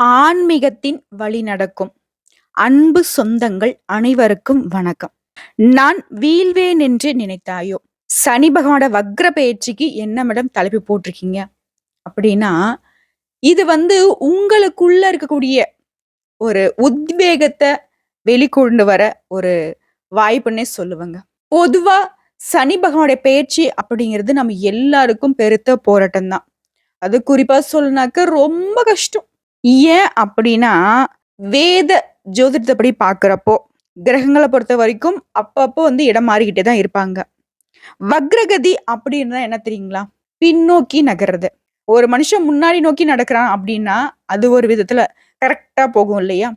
ஆன்மீகத்தின் வழி நடக்கும் அன்பு சொந்தங்கள் அனைவருக்கும் வணக்கம். நான் வீழ்வேன் என்று நினைத்தாயோ? சனி பகவானோட வக்ர பயிற்சிக்கு என்ன மேடம் தலைப்பு போட்டிருக்கீங்க அப்படின்னா, இது உங்களுக்குள்ள இருக்கக்கூடிய ஒரு உத்வேகத்தை வெளிக்கொண்டு வர ஒரு வாய்ப்புன்னே சொல்லுவேங்க. பொதுவா சனி பகவானுடைய பயிற்சி அப்படிங்கிறது நம்ம எல்லாருக்கும் பெருத்த போராட்டம் தான். அது குறிப்பா சொல்லனாக்க ரொம்ப கஷ்டம். ஏன் அப்படின்னா, வேத ஜோதிடத்தப்படி பார்க்கிறப்போ, கிரகங்கள பொறுத்த வரைக்கும் அப்பப்போ இடம் மாறிக்கிட்டே தான் இருப்பாங்க. வக்ரகதி அப்படின்னா என்ன தெரியுங்களா? பின்னோக்கி நகர்றது. ஒரு மனுஷன் முன்னாடி நோக்கி நடக்கிறான் அப்படின்னா, அது ஒரு விதத்துல கரெக்ட்டா போகும் இல்லையா?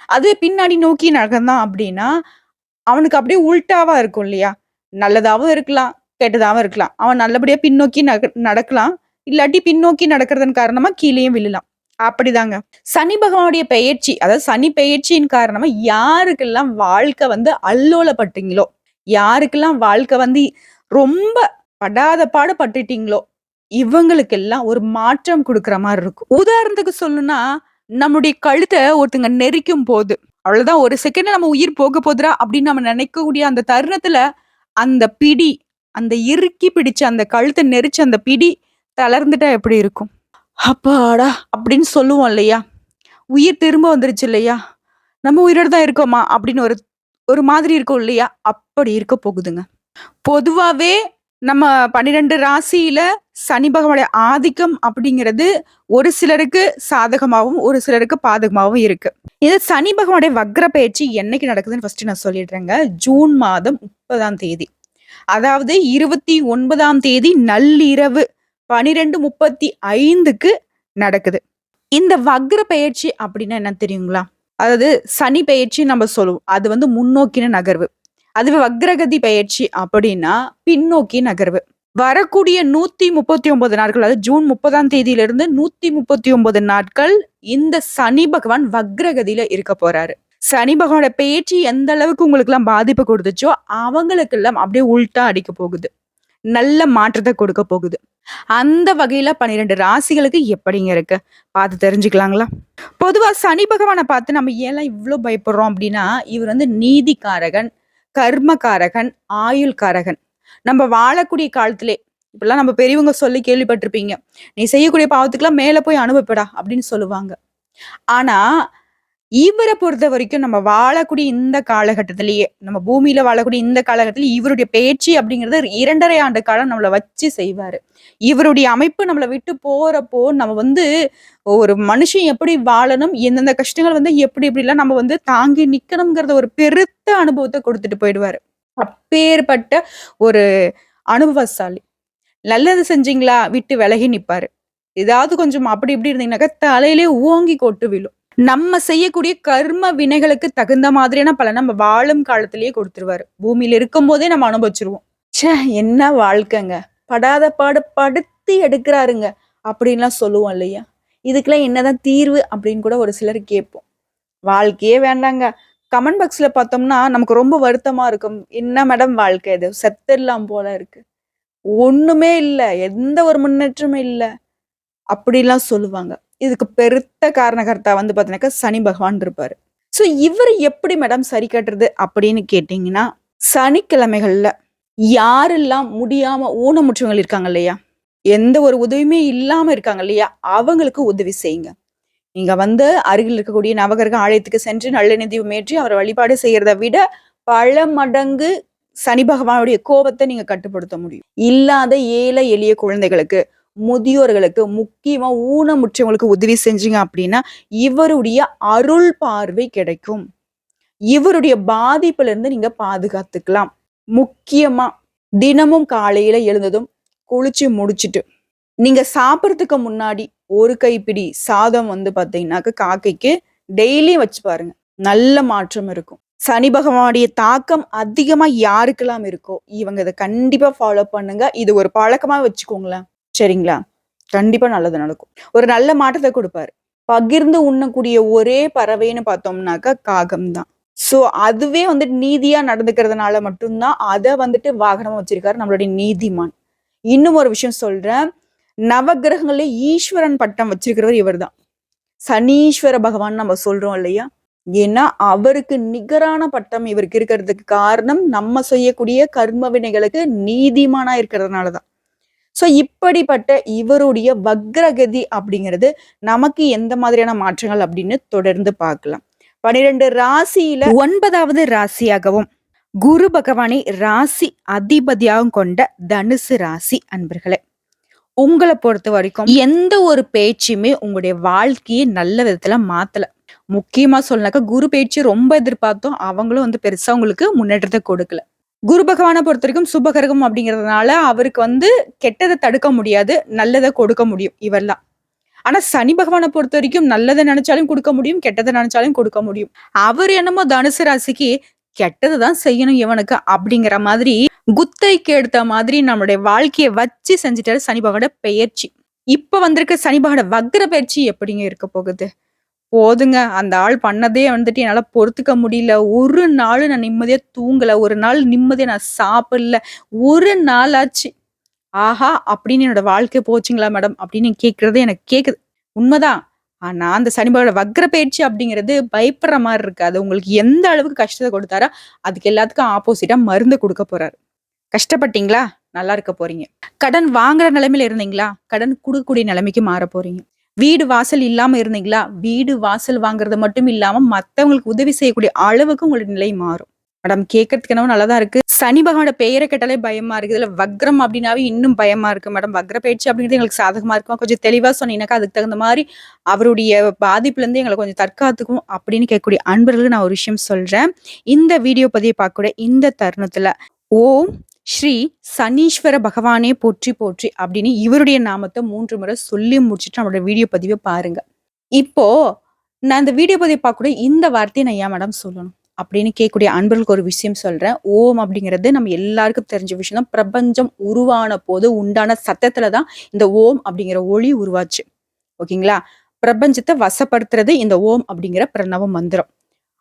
அதுவே பின்னாடி நோக்கி நகர்ந்தான் அப்படின்னா, அவனுக்கு அப்படியே உல்டாவா இருக்கும் இல்லையா? நல்லதாவும் இருக்கலாம், கெட்டதாவும் இருக்கலாம். அவன் நல்லபடியா பின்னோக்கி நடக்கலாம். இல்லாட்டி பின்னோக்கி நடக்கிறதன் காரணமா கீழேயும் விழலாம். அப்படிதாங்க. சனி பகவானுடைய பெயர்ச்சி, அதாவது சனி பெயர்ச்சியின் காரணமா யாருக்கெல்லாம் வாழ்க்கை அல்லோலப்பட்டீங்களோ, யாருக்கெல்லாம் வாழ்க்கை ரொம்ப படாத பாடு பட்டுட்டீங்களோ, இவங்களுக்கெல்லாம் ஒரு மாற்றம் குடுக்குற மாரி இருக்கும். உதாரணத்துக்கு சொல்லணும்னா, நம்முடைய கழுத்த ஒருத்தங்க நெரிக்கும் போது, அவ்வளவுதான் ஒரு செகண்ட்ல நம்ம உயிர் போக போதுடா அப்படின்னு நம்ம நினைக்கக்கூடிய அந்த தருணத்துல, அந்த பிடி, அந்த இறுக்கி பிடிச்ச அந்த கழுத்த நெரிச்ச அந்த பிடி தளர்ந்துட்டா எப்படி இருக்கும்? அப்பாடா! அப்படின்னு சொல்லுவோம் இல்லையா? உயிர் திரும்ப வந்துருச்சு இல்லையா? நம்ம உயிரோட தான் இருக்கோமா? அப்படின்னு ஒரு ஒரு மாதிரி இருக்கும் இல்லையா? அப்படி இருக்க போகுதுங்க. பொதுவாவே நம்ம 12 ராசியில சனி பகவானுடைய ஆதிக்கம் அப்படிங்கிறது ஒரு சிலருக்கு சாதகமாவும், ஒரு சிலருக்கு பாதகமாவும் இருக்கு. இது சனி பகவானுடைய வக்ர பயிற்சி என்னைக்கு நடக்குதுன்னு ஃபர்ஸ்ட் நான் சொல்லிடுறேங்க. ஜூன் மாதம் 30ஆம் தேதி. அதாவது 29ஆம் தேதி நள்ளிரவு 12:35க்கு நடக்குது. இந்த வக்ர பெயர்ச்சி அப்படின்னா என்ன தெரியுங்களா? அதாவது சனி பெயர்ச்சி நம்ம சொல்லுவோம். அது முன்னோக்கின நகர்வு. அதுவே வக்ரகதி பெயர்ச்சி அப்படின்னா பின்னோக்கி நகர்வு. வரக்கூடிய 139 நாட்கள், அதாவது ஜூன் 30ஆம் தேதியிலிருந்து 139 நாட்கள் இந்த சனி பகவான் வக்ரகதியில இருக்க போறாரு. சனி பகவானோட பெயர்ச்சி எந்த அளவுக்கு உங்களுக்கெல்லாம் பாதிப்பு கொடுத்துச்சோ, அவங்களுக்கெல்லாம் அப்படியே உல்ட்டா அடிக்க போகுது. நல்ல மாற்றத்தை கொடுக்க போகுது. அந்த வகையில 12 ராசிகளுக்கு எப்படிங்க இருக்கு? பார்த்து தெரிஞ்சுக்கலாங்களா? பொதுவா சனி பகவான பார்த்து நம்ம ஏன்லாம் இவ்ளோ பயப்படுறோம் அப்படின்னா, இவர் நீதிக்காரகன், கர்மகாரகன், ஆயுள்காரகன். நம்ம வாழக்கூடிய காலத்திலே இப்படிலாம் நம்ம பெரியவங்க சொல்லி கேள்விப்பட்டிருப்பீங்க. "நீ செய்யக்கூடிய பாவத்துக்கெல்லாம் மேல போய் அனுபவிப்படா" அப்படின்னு சொல்லுவாங்க. ஆனா இவர பொறுத்தவரைக்கும் நம்ம வாழக்கூடிய இந்த காலகட்டத்திலேயே, நம்ம பூமியில வாழக்கூடிய இந்த காலகட்டத்தில இவருடைய பேச்சு அப்படிங்கிறது 2 1/2 ஆண்டு காலம் நம்மள வச்சு செய்வாரு. இவருடைய அமைப்பு நம்மள விட்டு போறப்போ, நம்ம ஒரு மனுஷன் எப்படி வாழணும், எந்தெந்த கஷ்டங்கள் எப்படி எப்படிலாம் நம்ம தாங்கி நிக்கணும்ங்கிறத ஒரு பெருத்த அனுபவத்த குடுத்துட்டு போயிடுவாரு. அப்பேற்பட்ட ஒரு அனுபவசாலி. நல்லது செஞ்சீங்களா? விட்டு விலகி நிப்பாரு. ஏதாவது கொஞ்சம் அப்படி இப்படி இருந்தீங்கன்னாக்கா, தலையிலே ஓங்கி கொட்டு விழும். நம்ம செய்யக்கூடிய கர்ம வினைகளுக்கு தகுந்த மாதிரியான பலன நம்ம வாழும் காலத்திலேயே கொடுத்துருவாரு. பூமியில இருக்கும்போதே நம்ம அனுபவிச்சுருவோம். ச்சே! என்ன வாழ்க்கைங்க. படாத பாடு படுத்தி எடுக்கிறாருங்க. அப்படின்லாம் சொல்லுவோம் இல்லையா? இதுக்கெல்லாம் என்னதான் தீர்வு அப்படின்னு கூட ஒரு சிலர் கேட்போம். வாழ்க்கையே வேண்டாங்க. கமெண்ட் பாக்ஸ்ல பார்த்தோம்னா, நமக்கு ரொம்ப வருத்தமா இருக்கும். என்ன மேடம் வாழ்க்கை இது? செத்துடலாம் போல இருக்கு. ஒண்ணுமே இல்ல. எந்த ஒரு முன்னேற்றமும் இல்ல. அப்படிலாம் சொல்லுவாங்க. இதுக்கு பெருத்த காரணகர்த்தா பார்த்தீங்கன்னாக்கா, சனி பகவான் இருப்பாரு. ஸோ இவர எப்படி மேடம் சரி கட்டுறது அப்படின்னு கேட்டீங்கன்னா, சனிக்கிழமைகள்ல யாரெல்லாம் முடியாம ஊனமுற்றவங்க இருக்காங்க இல்லையா? எந்த ஒரு உதவியுமே இல்லாம இருக்காங்க இல்லையா? அவங்களுக்கு உதவி செய்யுங்க. நீங்க அருகில் இருக்கக்கூடிய நவகிரக ஆலயத்துக்கு சென்று நல்லெண்ணெய் தீபம் ஏற்றி அவர வழிபாடு செய்யறத விட, பல மடங்கு சனி பகவானுடைய கோபத்த நீங்க கட்டுப்படுத்த முடியும். இல்லாத ஏழை எளிய குழந்தைகளுக்கு, முதியோர்களுக்கு, முக்கியமா ஊனமுற்றவங்களுக்கு உதவி செஞ்சீங்க அப்படின்னா, இவருடைய அருள் பார்வை கிடைக்கும். இவருடைய பாதிப்புல இருந்து நீங்க பாதுகாத்துக்கலாம். முக்கியமா தினமும் காலையில எழுந்ததும் குளிச்சு முடிச்சுட்டு, நீங்க சாப்பிடறதுக்கு முன்னாடி ஒரு கைப்பிடி சாதம் பார்த்தீங்கன்னாக்க காக்கைக்கு டெய்லியும் வச்சு பாருங்க. நல்ல மாற்றம் இருக்கும். சனி பகவானுடைய தாக்கம் அதிகமா யாருக்கெல்லாம் இருக்கோ, இவங்க இத கண்டிப்பா ஃபாலோ பண்ணுங்க. இது ஒரு பழக்கமா வச்சுக்கோங்களேன். சரிங்களா? கண்டிப்பா நல்லது நடக்கும். ஒரு நல்ல மாற்றத்த குடுப்பாரு. பகிர்ந்து உண்ணக்கூடிய ஒரே பறவைன்னு பார்த்தோம்னாக்கா காகம் தான். சோ அதுவே நீதியா நடந்துக்கிறதுனால மட்டும் தான் அத வாகனமா வச்சிருக்காரு நம்மளுடைய நீதிமான். இன்னும் ஒரு விஷயம் சொல்றேன். நவகிரகங்கள்ல ஈஸ்வரன் பட்டம் வச்சிருக்கிறவர் இவர்தான். சனீஸ்வர பகவான் நம்ம சொல்றோம் இல்லையா? ஏன்னா அவருக்கு நிகரான பட்டம் இவருக்கு இருக்கிறதுக்கு காரணம் நம்ம செய்யக்கூடிய கர்ம வினைகளுக்கு நீதிமானா இருக்கிறதுனாலதான். சோ இப்படிப்பட்ட இவருடைய வக்ரகதி அப்படிங்கிறது நமக்கு எந்த மாதிரியான மாற்றங்கள் அப்படின்னு தொடர்ந்து பார்க்கலாம். 12 ராசியில 9வது ராசியாகவும் குரு பகவானை ராசி அதிபதியாகவும் கொண்ட தனுசு ராசி அன்பர்களே, உங்களை பொறுத்த வரைக்கும் எந்த ஒரு பேச்சுமே உங்களுடைய வாழ்க்கையை நல்ல விதத்துல மாத்தல. முக்கியமா சொல்லனாக்கா குரு பேச்சு ரொம்ப எதிர்பார்த்தோம், அவங்களும் பெருசா உங்களுக்கு முன்னேற்றத்தை கொடுக்கல. குரு பகவானை பொறுத்த வரைக்கும் சுபகரகம் அப்படிங்கிறதுனால அவருக்கு கெட்டதை தடுக்க முடியாது, நல்லதை கொடுக்க முடியும் இவரெல்லாம். ஆனா சனி பகவானை பொறுத்த வரைக்கும் நல்லதை நினைச்சாலும் கொடுக்க முடியும், கெட்டதை நினைச்சாலும் கொடுக்க முடியும். அவர் என்னமோ தனுசு ராசிக்கு கெட்டதுதான் செய்யணும் இவனுக்கு அப்படிங்கிற மாதிரி குத்தைக்கு எடுத்த மாதிரி நம்மளுடைய வாழ்க்கையை வச்சு செஞ்சுட்டாரு சனி பகவானோட பெயர்ச்சி. இப்ப வந்திருக்க சனி பகவானோட வக்ர பயிற்சி எப்படிங்க இருக்க போகுது? போதுங்க, அந்த ஆள் பண்ணதே என்னால பொறுத்துக்க முடியல. ஒரு நாள் நான் நிம்மதியா தூங்கல, ஒரு நாள் நிம்மதியா நான் சாப்பிடல, ஒரு நாள் ஆச்சு. ஆஹா அப்படின்னு என்னோட வாழ்க்கை போச்சுங்களா மேடம் அப்படின்னு கேட்கறது எனக்கு கேக்குது, உண்மைதான். ஆனா அந்த சனி பகவானோட வக்ர பயிற்சி அப்படிங்கிறது பயப்படுற மாதிரி இருக்காது. உங்களுக்கு எந்த அளவுக்கு கஷ்டத்தை கொடுத்தாரோ அதுக்கு எல்லாத்துக்கும் ஆப்போசிட்டா மருந்து கொடுக்க போறாரு. கஷ்டப்பட்டீங்களா? நல்லா இருக்க போறீங்க. கடன் வாங்குற நிலைமையில இருந்தீங்களா? கடன் கொடுக்கக்கூடிய நிலைமைக்கு மாற போறீங்க. வீடு வாசல் இல்லாம இருந்தீங்களா? வீடு வாசல் வாங்குறது மட்டும் இல்லாம மத்தவங்களுக்கு உதவி செய்யக்கூடிய அளவுக்கு உங்களுடைய நிலை மாறும். மேடம் கேட்கறதுக்கு என்னவோ நல்லதா இருக்கு. சனி பகவானோட பெயரை கேட்டாலே பயமா இருக்கு. இதுல வக்ரம் அப்படின்னாவே இன்னும் பயமா இருக்கு மேடம். வக்ர பயிற்சி அப்படிங்கிறது எங்களுக்கு சாதகமா இருக்கும், கொஞ்சம் தெளிவா சொன்னீங்கன்னாக்கா அதுக்கு தகுந்த மாதிரி அவருடைய பாதிப்புல இருந்து எங்களை கொஞ்சம் தற்காத்துக்கும் அப்படின்னு கேட்கக்கூடிய அன்பர்களுக்கு நான் ஒரு விஷயம் சொல்றேன். இந்த வீடியோ பதிவை பார்க்கக்கூடிய இந்த தருணத்துல ஓம் ஸ்ரீ சனீஸ்வர பகவானே போற்றி போற்றி அப்படின்னு இவருடைய நாமத்தை 3 முறை சொல்லி முடிச்சுட்டு நம்மளோட வீடியோ பதிவை பாருங்க. இப்போ நான் இந்த வீடியோ பதிவை பார்க்கக்கூடிய இந்த வார்த்தையை நான் ஏன் மேடம் சொல்லணும் அப்படின்னு கேட்கக்கூடிய அன்பர்களுக்கு ஒரு விஷயம் சொல்றேன். ஓம் அப்படிங்கிறது நம்ம எல்லாருக்கும் தெரிஞ்ச விஷயம் தான். பிரபஞ்சம் உருவான போது உண்டான சத்தத்துலதான் இந்த ஓம் அப்படிங்கிற ஒளி உருவாச்சு. ஓகேங்களா? பிரபஞ்சத்தை வசப்படுத்துறது இந்த ஓம் அப்படிங்கிற பிரணவ மந்திரம்.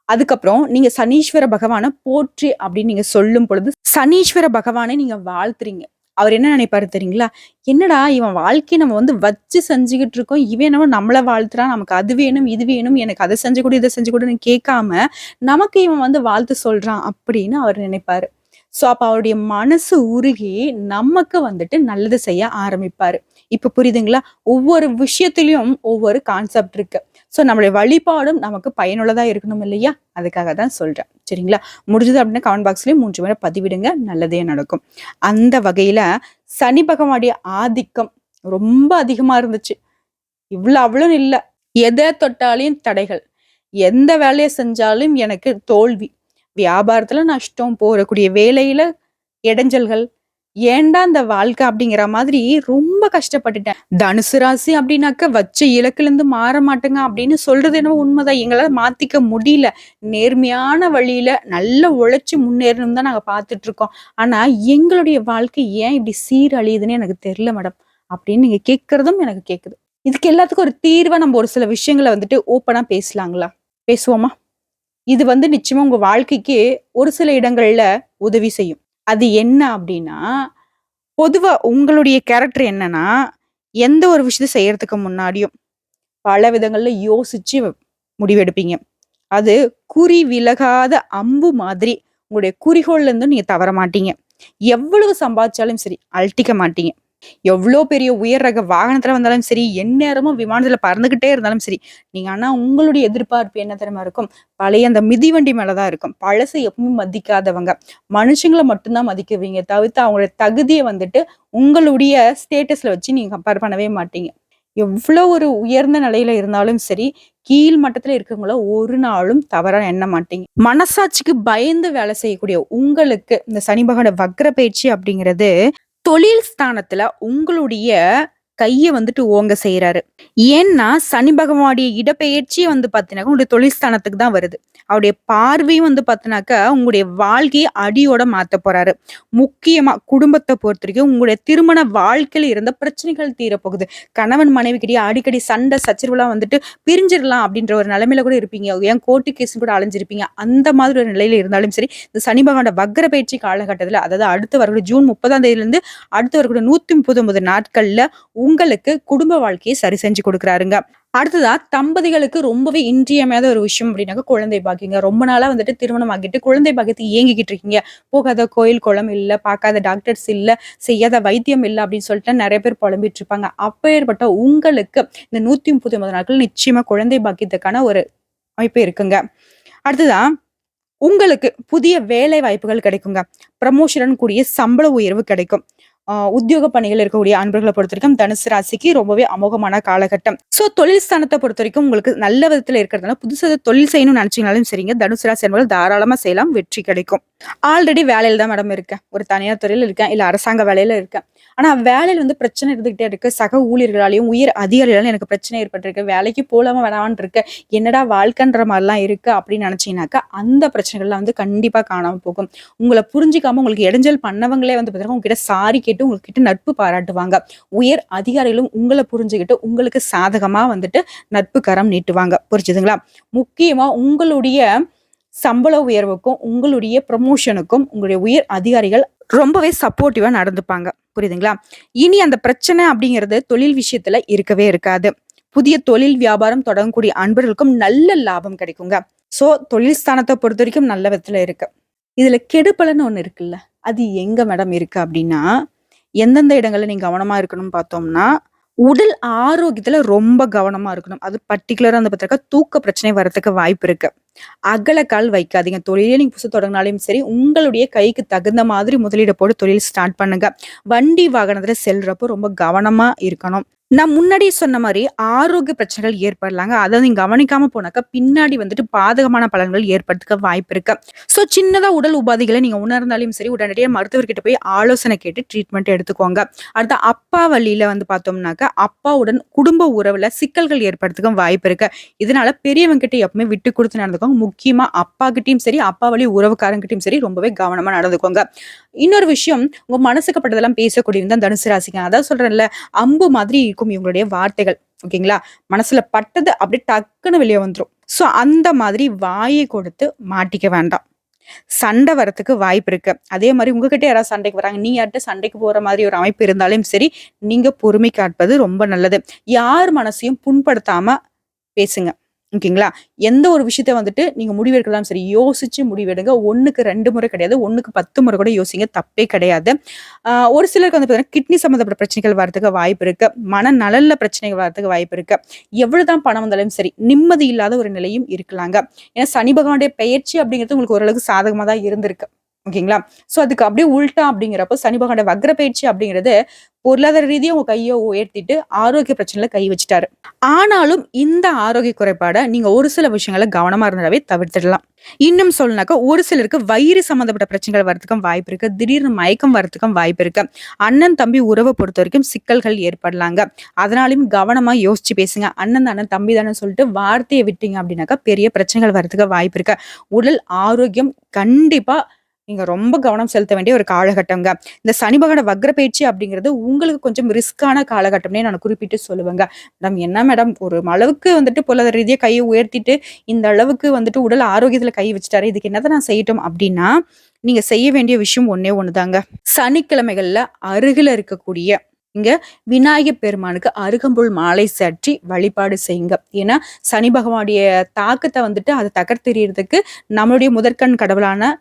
அதுக்கப்புறம் நீங்க சனீஸ்வர பகவானை போற்றி அப்படின்னு நீங்க சொல்லும் பொழுது சனீஸ்வர பகவானை நீங்க வாழ்த்துறீங்க. அவர் என்ன நினைப்பாரு தெரியுங்களா? என்னடா இவன் வாழ்க்கையை நம்ம வச்சு செஞ்சுக்கிட்டு இருக்கோம், இவன் என்னவோ நம்மள வாழ்த்துறான், நமக்கு அது வேணும் இது வேணும், எனக்கு அதை செஞ்சு கொடு இதை செஞ்சு கொடுன்னு கேட்காம நமக்கு இவன் வாழ்த்து சொல்றான் அப்படின்னு அவர் நினைப்பாரு. சோ அப்ப அவருடைய மனசு உருகி நமக்கு நல்லது செய்ய ஆரம்பிப்பாரு. இப்ப புரியுதுங்களா? ஒவ்வொரு விஷயத்திலயும் ஒவ்வொரு கான்செப்ட் இருக்கு. சோ நம்மளுடைய வழிபாடும் நமக்கு பயனுள்ளதா இருக்கணும் இல்லையா? அதுக்காக தான் சொல்றேன். சரிங்களா? முடிஞ்சது அப்படின்னா கமெண்ட் பாக்ஸ்லயும் 3 முறை பதிவிடுங்க, நல்லதே நடக்கும். அந்த வகையில சனி பகவானுடைய ஆதிக்கம் ரொம்ப அதிகமா இருந்துச்சு. அவ்வளவு இல்ல, எதை தொட்டாலையும் தடைகள், எந்த வேலையை செஞ்சாலும் எனக்கு தோல்வி, வியாபாரத்துல நஷ்டம், போறக்கூடிய வேலையில இடைஞ்சல்கள், ஏன்டா இந்த வாழ்க்கை அப்படிங்கிற மாதிரி ரொம்ப கஷ்டப்பட்டுட்டேன். தனுசு ராசி அப்படின்னாக்க வச்ச இலக்குல இருந்து மாற மாட்டேங்க அப்படின்னு சொல்றது என்னவோ உண்மைதான். எங்களால மாத்திக்க முடியல. நேர்மையான வழியில நல்ல உழைச்சு முன்னேறணும் தான் நாங்க பார்த்துட்டு இருக்கோம். ஆனா எங்களுடைய வாழ்க்கை ஏன் இப்படி சீரழியுதுன்னு எனக்கு தெரியல மேடம் அப்படின்னு நீங்க கேட்கறதும் எனக்கு கேக்குது. இதுக்கு எல்லாத்துக்கும் ஒரு தீர்வா நம்ம ஒரு சில விஷயங்களை ஓப்பனா பேசலாங்களா? பேசுவோமா? இது நிச்சயமா உங்க வாழ்க்கைக்கு ஒரு சில இடங்கள்ல உதவி செய்யும். அது என்ன அப்படின்னா, பொதுவா உங்களுடைய கேரக்டர் என்னன்னா, எந்த ஒரு விஷயத்த செய்யறதுக்கு முன்னாடியும் பல விதங்கள்ல யோசிச்சு முடிவெடுப்பீங்க. அது குறி விலகாத அம்பு மாதிரி உங்களுடைய குறிக்கோள்ல இருந்தும் நீங்க தவற மாட்டீங்க. எவ்வளவு சம்பாதிச்சாலும் சரி அழட்டிக்க மாட்டீங்க. எவ்வளோ பெரிய உயர் ரக வாகனத்துல வந்தாலும் சரி, எந்நேரமும் விமானத்துல பறந்துகிட்டே இருந்தாலும் சரி, நீங்க ஆனா உங்களுடைய எதிர்பார்ப்பு என்ன தெரியுமா இருக்கும்? பழைய அந்த மிதிவண்டி மேலதான் இருக்கும். பழசை எப்பவுமே மதிக்காதவங்க, மனுஷங்களை மட்டும்தான் மதிக்குவீங்க தவிர்த்து அவங்களுடைய தகுதியை உங்களுடைய ஸ்டேட்டஸ்ல வச்சு நீங்க கம்பேர் பண்ணவே மாட்டீங்க. எவ்வளவு ஒரு உயர்ந்த நிலையில இருந்தாலும் சரி, கீழ் மட்டத்துல இருக்கவங்கள ஒரு நாளும் தவறா எண்ண மாட்டீங்க. மனசாட்சிக்கு பயந்து வேலை செய்யக்கூடிய உங்களுக்கு இந்த சனி பகவானோட வக்ர பயிற்சி அப்படிங்கிறது தொழில் ஸ்தானத்துல உங்களுடைய கைய ஓங்க செய்யறாரு. ஏன்னா சனி பகவானுடைய இடப்பெயர்ச்சியே பாத்தீங்கன்னா உங்களுடைய தொழில் ஸ்தானத்துக்கு தான் வருது. அவருடைய பார்வையும் பாத்தீங்கன்னாக்கா உங்களுடைய வாழ்க்கையை அடியோட மாத்த போறாரு. முக்கியமா குடும்பத்தை பொறுத்த வரைக்கும் உங்களுடைய திருமண வாழ்க்கையில இருந்த பிரச்சனைகள் தீரப்போகுது. கணவன் மனைவி கிட்டே அடிக்கடி சண்டை சச்சரவுலாம் பிரிஞ்சிடலாம் அப்படின்ற ஒரு நிலைமையில கூட இருப்பீங்க. ஏன் கோர்ட்டு கேஸ் கூட அலைஞ்சிருப்பீங்க. அந்த மாதிரி ஒரு நிலையில இருந்தாலும் சரி, இந்த சனி பகவானோட வக்ர பயிற்சி காலகட்டத்துல, அதாவது அடுத்து வரக்கூடிய ஜூன் 30ஆம் தேதியிலிருந்து அடுத்து வரக்கூடிய 139 நாட்கள்ல உங்களுக்கு குடும்ப வாழ்க்கையை சரி செஞ்சு செஞ்சு கொடுக்குறாருங்க. அடுத்ததா தம்பதிகளுக்கு ரொம்பவே இன்றியமையாத ஒரு விஷயம் அப்படின்னாக்க குழந்தை பாக்கியங்க. ரொம்ப நாளா வந்துட்டு திருமணம் ஆகிட்டு குழந்தை பாக்கியத்துக்கு ஏங்கிக்கிட்டு இருக்கீங்க. போகாத கோயில் குளம் இல்ல, பார்க்காத டாக்டர்ஸ் இல்ல, செய்யாத வைத்தியம் இல்ல அப்படின்னு சொல்லிட்டு நெறைய பேர் புலம்பிட்டு இருப்பாங்க. அப்பேற்பட்ட உங்களுக்கு இந்த 139 நாட்கள் நிச்சயமா குழந்தை பாக்கியத்துக்கான ஒரு அமைப்பு இருக்குங்க. அடுத்ததா உங்களுக்கு புதிய வேலை வாய்ப்புகள் கிடைக்குங்க. ப்ரமோஷனுடன் கூடிய சம்பள உயர்வு கிடைக்கும். உத்தியோக பணிகள் இருக்கக்கூடிய அன்பர்களை பொறுத்தவரைக்கும் தனுசு ராசிக்கு ரொம்பவே அமோகமான காலகட்டம். சோ தொழில் ஸ்தானத்தை பொறுத்தவரைக்கும் உங்களுக்கு நல்ல விதத்துல இருக்கிறதுனால புதுசா தொழில் செய்யணும்னு நினைச்சீங்கனாலும் சரிங்க, தனுசு ராசி என்பவர்கள் தாராளமா செய்யலாம், வெற்றி கிடைக்கும். ஆல்ரெடி வேலையில தான் மேடம் இருக்கேன். ஒரு தனியார் துறையில இருக்கேன், இல்ல அரசாங்க வேலையில இருக்கேன். ஆனா வேலையில வந்து பிரச்சனை இருந்துகிட்டே இருக்கு. சக ஊழியர்களாலையும் உயர் அதிகாரிகளாலும் எனக்கு பிரச்சனை ஏற்பட்டிருக்கு. வேலைக்கு போலாமா வேணாமான்னு இருக்கு. என்னடா வாழ்க்கைன்ற மாதிரிலாம் இருக்கு அப்படின்னு நினைச்சீங்கன்னாக்கா அந்த பிரச்சனைகள்லாம் வந்து கண்டிப்பா காணாம போகும். உங்களை புரிஞ்சுக்காம உங்களுக்கு இடைஞ்சல் பண்ணவங்களே வந்து பார்த்தீங்கன்னா உங்ககிட்ட சாரி கேட்டு உங்ககிட்ட நட்பு பாராட்டுவாங்க. உயர் அதிகாரிகளும் உங்களை புரிஞ்சுக்கிட்டு உங்களுக்கு சாதகமா வந்துட்டு நட்பு கரம் நீட்டுவாங்க. புரிஞ்சுதுங்களா? முக்கியமா உங்களுடைய சம்பள உயர்வுக்கும் உங்களுடைய ப்ரமோஷனுக்கும் உங்களுடைய உயர் அதிகாரிகள் ரொம்பவே சப்போர்ட்டிவா நடந்துப்பாங்க. புரியுதுங்களா? இனி அந்த பிரச்சனை அப்படிங்கிறது தொழில் விஷயத்துல இருக்கவே இருக்காது. புதிய தொழில் வியாபாரம் தொடங்கக்கூடிய அன்பர்களுக்கும் நல்ல லாபம் கிடைக்குங்க. சோ தொழில் ஸ்தானத்தை பொறுத்த வரைக்கும் நல்ல விதத்துல இருக்கு. இதுல கெடுபலன்னு ஒண்ணு இருக்குல்ல, அது எங்க மேடம் இருக்கு அப்படின்னா, எந்தெந்த இடங்கள்ல நீங்க கவனமா இருக்கணும்னு பார்த்தோம்னா, உடல் ஆரோக்கியத்துல ரொம்ப கவனமா இருக்கணும். அது பர்ட்டிகுலரா வந்து பார்த்தாக்கா தூக்க பிரச்சனை வரதுக்கு வாய்ப்பு இருக்கு. அகல கால் வைக்காதீங்க. தொழிலே நீங்க புதுசா தொடங்கினாலும் சரி, உங்களுடைய கைக்கு தகுந்த மாதிரி முதலீடு போட்டு தொழில் ஸ்டார்ட் பண்ணுங்க. வண்டி வாகனத்துல செல்றப்போ ரொம்ப கவனமா இருக்கணும். நான் முன்னாடியே சொன்ன மாரி ஆரோக்கிய பிரச்சனைகள் ஏற்படலாங்க. அத நீங்க கவனிக்காம போனாக்கா, பின்னாடி வந்துட்டு பாதகமான பலன்கள் ஏற்படுறதுக்கு வாய்ப்பு இருக்கு. சோ சின்னதா உடல் உபாதைகள நீங்க உணர்ந்தாலும் சரி, உடனடியா மருத்துவர்கிட்ட போய் ஆலோசனை கேட்டு ட்ரீட்மெண்ட் எடுத்துக்கோங்க. அடுத்து அப்பா வழியில வந்து பார்த்தோம்னாக்கா, அப்பாவுடன் குடும்ப உறவுல சிக்கல்கள் ஏற்படுறதுக்கும் வாய்ப்பு இருக்கு. இதனால பெரியவங்க கிட்ட எப்பவுமே விட்டு குடுத்து நடந்துக்கோங்க. முக்கியமா அப்பா கிட்டயும் சரி, அப்பா வழி உறவுக்காரங்கிட்டயும் சரி ரொம்பவே கவனமா நடந்துக்கோங்க. இன்னொரு விஷயம், உங்க மனசுக்கு பட்டதெல்லாம் பேசக்கூடியவங்க தான் தனுசு ராசிங்க. அதான் சொல்றேன்ல, அம்பு மாதிரி இருக்கும் இவங்களுடைய வார்த்தைகள். ஓகேங்களா? மனசுல பட்டது அப்படியே டக்குன்னு வெளிய வந்துரும். சோ அந்த மாதிரி வாயை கொடுத்து மாட்டிக்க வேண்டாம். சண்டை வரத்துக்கு வாய்ப்பு இருக்கு. அதே மாரி உங்ககிட்ட யாராவது சண்டைக்கு வராங்க, நீங்க யார்ட்ட சண்டைக்கு போற மாதிரி ஒரு அமைப்பு இருந்தாலும் சரி, நீங்க பொறுமை காட்பது ரொம்ப நல்லது. யார் மனசையும் புண்படுத்தாம பேசுங்க. ஓகேங்களா? எந்த ஒரு விஷயத்த வந்துட்டு நீங்க முடிவெடுக்கலாம் சரி, யோசிச்சு முடிவெடுங்க. 1க்கு 2 முறை கிடையாது. 1க்கு 10 முறை கூட யோசிங்க. தப்பே கிடையாது. ஒரு சிலருக்கு வந்து பார்த்தீங்கன்னா, கிட்னி சம்மந்தப்பட்ட பிரச்சனைகள் வரதுக்கு வாய்ப்பு இருக்கு. மனநலன்ல பிரச்சனைகள் வரதுக்கு வாய்ப்பு இருக்கு. எவ்வளவுதான் பணம் வந்தாலும் சரி, நிம்மதி இல்லாத ஒரு நிலையும் இருக்கலாங்க. ஏன்னா சனி பகவானுடைய பெயர்ச்சி அப்படிங்கிறது உங்களுக்கு ஓரளவுக்கு சாதகமா தான் இருந்திருக்கு. ஓகேங்களா? சோ அதுக்கு அப்படியே உல்டா அப்படிங்கிறப்போ சனி பகவானுடைய வக்ர பயிற்சி அப்படிங்கிறது பொருளாதார ரீதியா உங்க கைய உயர்த்திட்டு ஆரோக்கிய பிரச்சனையில கை வச்சுட்டாரு. ஆனாலும் இந்த ஆரோக்கிய குறைபாட நீங்க ஒரு சில விஷயங்கள கவனமா இருந்தாவே தவிர்த்திடலாம். இன்னும் சொல்லனாக்கா ஒரு சிலருக்கு வயிறு சம்பந்தப்பட்ட பிரச்சனைகள் வரதுக்கும் வாய்ப்பு இருக்கு. திடீர்னு மயக்கம் வரதுக்கும் வாய்ப்பு இருக்கு. அண்ணன் தம்பி உறவை பொறுத்த வரைக்கும் சிக்கல்கள் ஏற்படலாங்க. அதனாலயும் கவனமா யோசிச்சு பேசுங்க. அண்ணன் தானே தம்பி தானே சொல்லிட்டு வார்த்தையை விட்டீங்க அப்படின்னாக்கா பெரிய பிரச்சனைகள் வரதுக்கு வாய்ப்பு இருக்கு. உடல் ஆரோக்கியம் கண்டிப்பா நீங்க ரொம்ப கவனம் செலுத்த வேண்டிய ஒரு காலகட்டம்ங்க. இந்த சனி பகவான் வக்ர பயிற்சி அப்படிங்கிறது உங்களுக்கு கொஞ்சம் ரிஸ்கான காலகட்டம்னே நான் குறிப்பிட்டு சொல்லுவேங்க. மேடம் என்ன மேடம் ஒரு அளவுக்கு வந்துட்டு பொருளாதார ரீதியா கையை உயர்த்திட்டு இந்த அளவுக்கு வந்துட்டு உடல் ஆரோக்கியத்துல கை வச்சுட்டாரு. இதுக்கு என்னதான் நான் செய்யட்டும் அப்படின்னா, நீங்க செய்ய வேண்டிய விஷயம் ஒண்ணே ஒண்ணுதாங்க. சனிக்கிழமைகள்ல அருகில இருக்கக்கூடிய இங்க விநாயகர் பெருமானுக்கு அருகம்புல் மாலை சாற்றி வழிபாடு செய்யுங்க. ஏன்னா சனி பகவானுடைய தாக்கத்தை வந்துட்டு அதை தகர்த்தெறியறதுக்கு நம்மளுடைய முதற்கண் கடவுளான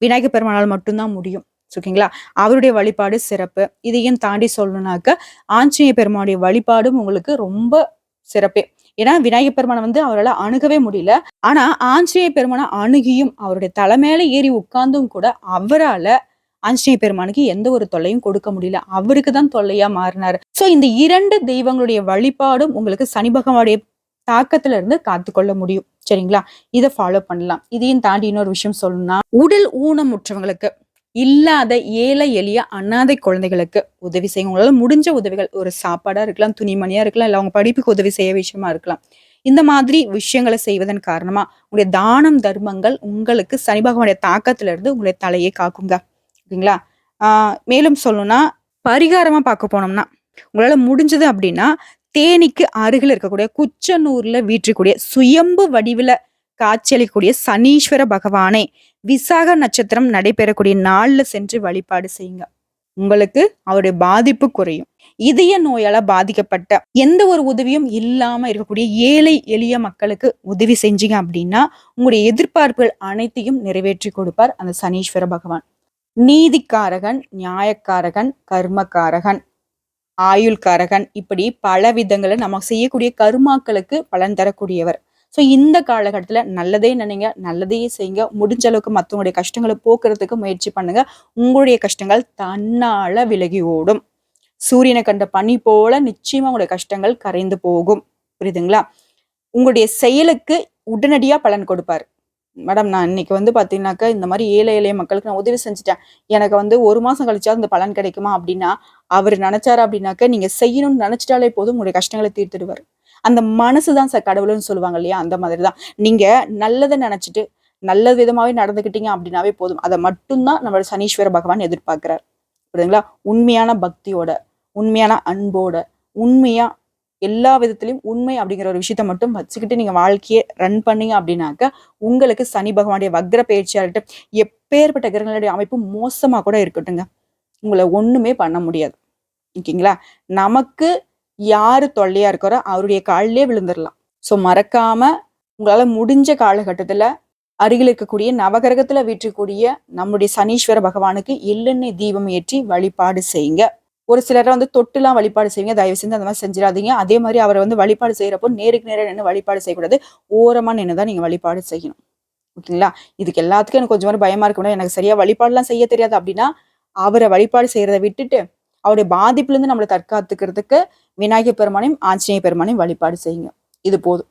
விநாயகர் பெருமானால் மட்டும்தான் முடியும். ஓகேங்களா? அவருடைய வழிபாடு சிறப்பு. இதையும் தாண்டி சொல்லணும்னாக்க ஆஞ்சநேய பெருமானுடைய வழிபாடும் உங்களுக்கு ரொம்ப சிறப்பே. ஏன்னா விநாயகர் பெருமானை வந்து அவரால் அணுகவே முடியல. ஆனா ஆஞ்சநேய பெருமானை அணுகியும் அவருடைய தலை மேல ஏறி உட்கார்ந்தும் கூட அவரால ஆஞ்சநேய பெருமானுக்கு எந்த ஒரு தொல்லையும் கொடுக்க முடியல. அவருக்கு தான் தொல்லையா மாறினாரு. சோ இந்த 2 தெய்வங்களுடைய வழிபாடும் உங்களுக்கு சனி பகவானுடைய தாக்கத்துல இருந்து காத்துக்கொள்ள முடியும். சரிங்களா? இத ஃபாலோ பண்ணலாம். இதையும் தாண்டி இன்னொரு விஷயம் சொல்லணும்னா, உடல் ஊனமுற்றவங்களுக்கு, இல்லாத ஏழை எளிய அனாதை குழந்தைகளுக்கு உதவி செய்யுங்க. உங்களால முடிஞ்ச உதவிகள் ஒரு சாப்பாடா இருக்கலாம், துணிமணியா இருக்கலாம், இல்ல அவங்க படிப்புக்கு உதவி செய்ய விஷயமா இருக்கலாம். இந்த மாதிரி விஷயங்களை செய்வதன் காரணமா உங்களுடைய தானம் தர்மங்கள் உங்களுக்கு சனி பகவானுடைய தாக்கத்துல இருந்து உங்களுடைய தலையை காக்குங்க. ஓகேங்களா? மேலும் சொல்லணும்னா பரிகாரமா பார்க்க போனோம்னா, உங்களால முடிஞ்சது அப்படின்னா தேனிக்கு அருகில் இருக்கக்கூடிய குச்சனூர்ல வீற்றிக்கூடிய சுயம்பு வடிவில காட்சியளிக்கக்கூடிய சனீஸ்வர பகவானை விசாக நட்சத்திரம் நடைபெறக்கூடிய நாள்ல சென்று வழிபாடு செய்யுங்க. உங்களுக்கு அவருடைய பாதிப்பு குறையும். இதய நோயால பாதிக்கப்பட்ட எந்த ஒரு உதவியும் இல்லாம இருக்கக்கூடிய ஏழை எளிய மக்களுக்கு உதவி செஞ்சீங்க அப்படின்னா உங்களுடைய எதிர்பார்ப்புகள் அனைத்தையும் நிறைவேற்றி கொடுப்பார் அந்த சனீஸ்வர பகவான். நீதிக்காரகன், நியாயக்காரகன், கர்மக்காரகன், ஆயுள்காரகன், இப்படி பல விதங்களை நம்ம செய்யக்கூடிய கர்மாக்களுக்கு பலன் தரக்கூடியவர். ஸோ இந்த காலகட்டத்துல நல்லதே நினைங்க, நல்லதையே செய்யுங்க. முடிஞ்ச அளவுக்கு மற்றவங்களுடைய கஷ்டங்களை போக்குறதுக்கு முயற்சி பண்ணுங்க. உங்களுடைய கஷ்டங்கள் தன்னால விலகி ஓடும். சூரியனை கண்ட பனி போல நிச்சயமா உங்களுடைய கஷ்டங்கள் கரைந்து போகும். புரியுதுங்களா? உங்களுடைய செயலுக்கு உடனடியா பலன் கொடுப்பாரு. மேடம், நான் இன்னைக்கு வந்து பாத்தீங்கன்னாக்கா இந்த மாதிரி ஏழை எளிய மக்களுக்கு நான் உதவி செஞ்சுட்டேன், எனக்கு வந்து 1 மாசம் கழிச்சா அந்த பலன் கிடைக்குமா அப்படின்னா, அவர் நினைச்சாரு அப்படின்னாக்க நீங்க செய்யணும்னு நினைச்சிட்டாலே போதும், உங்களுடைய கஷ்டங்களை தீர்த்துடுவார். அந்த மனசுதான் கடவுள்னு சொல்லுவாங்க இல்லையா? அந்த மாதிரிதான். நீங்க நல்லதை நினைச்சிட்டு நல்ல விதமாவே நடந்துக்கிட்டீங்க அப்படின்னாவே போதும். அதை மட்டும்தான் நம்மளோட சனீஸ்வர பகவான் எதிர்பார்க்கிறார். புரியுதுங்களா? உண்மையான பக்தியோட, உண்மையான அன்போட, உண்மையா எல்லா விதத்திலையும் உண்மை அப்படிங்கிற ஒரு விஷயத்த மட்டும் வச்சுக்கிட்டு நீங்க வாழ்க்கையை ரன் பண்ணீங்க அப்படின்னாக்க உங்களுக்கு சனி பகவானுடைய வக்ர பயிற்சியா இருக்கட்டும், எப்பேற்பட்ட கிரகங்களுடைய அமைப்பு மோசமா கூட இருக்கட்டுங்க, உங்களை ஒண்ணுமே பண்ண முடியாது. ஓகேங்களா? நமக்கு யாரு தொல்லையா இருக்காரோ அவருடைய காலிலே விழுந்துடலாம். ஸோ மறக்காம உங்களால முடிஞ்ச காலகட்டத்துல அருகில் இருக்கக்கூடிய நவகிரகத்துல வீற்றக்கூடிய நம்முடைய சனீஸ்வர பகவானுக்கு எள்ளெண்ணெய் தீபம் ஏற்றி வழிபாடு செய்யுங்க. ஒரு சிலரை வந்து தொட்டுலாம் வழிபாடு செய்வீங்க, தயவு செஞ்சு அந்த மாதிரி செஞ்சிடாதீங்க. அதே மாதிரி அவரை வந்து வழிபாடு செய்யறப்போ நேருக்கு நேரம் நின்று வழிபாடு செய்யக்கூடாது, ஓரமா நின்றுதான் நீங்க வழிபாடு செய்யணும். ஓகேங்களா? இதுக்கு எல்லாத்துக்கும் எனக்கு கொஞ்சம் மாதிரி பயமா இருக்கணும், எனக்கு சரியா வழிபாடுலாம் செய்ய தெரியாது அப்படின்னா அவரை வழிபாடு செய்யறதை விட்டுட்டு அவருடைய பாதிப்புல இருந்து நம்மளை தற்காத்துக்கிறதுக்கு விநாயகர் பெருமானையும் ஆஞ்சநேய பெருமானையும் வழிபாடு செய்யுங்க. இது போதும்.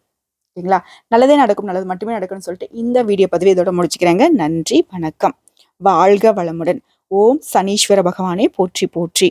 ஓகேங்களா? நல்லதே நடக்கும், நல்லது மட்டுமே நடக்கும்னு சொல்லிட்டு இந்த வீடியோ பதிவு இதோட முடிச்சுக்கிறேங்க. நன்றி, வணக்கம். வாழ்க வளமுடன். ஓம் சனீஸ்வர பகவானே போற்றி போற்றி.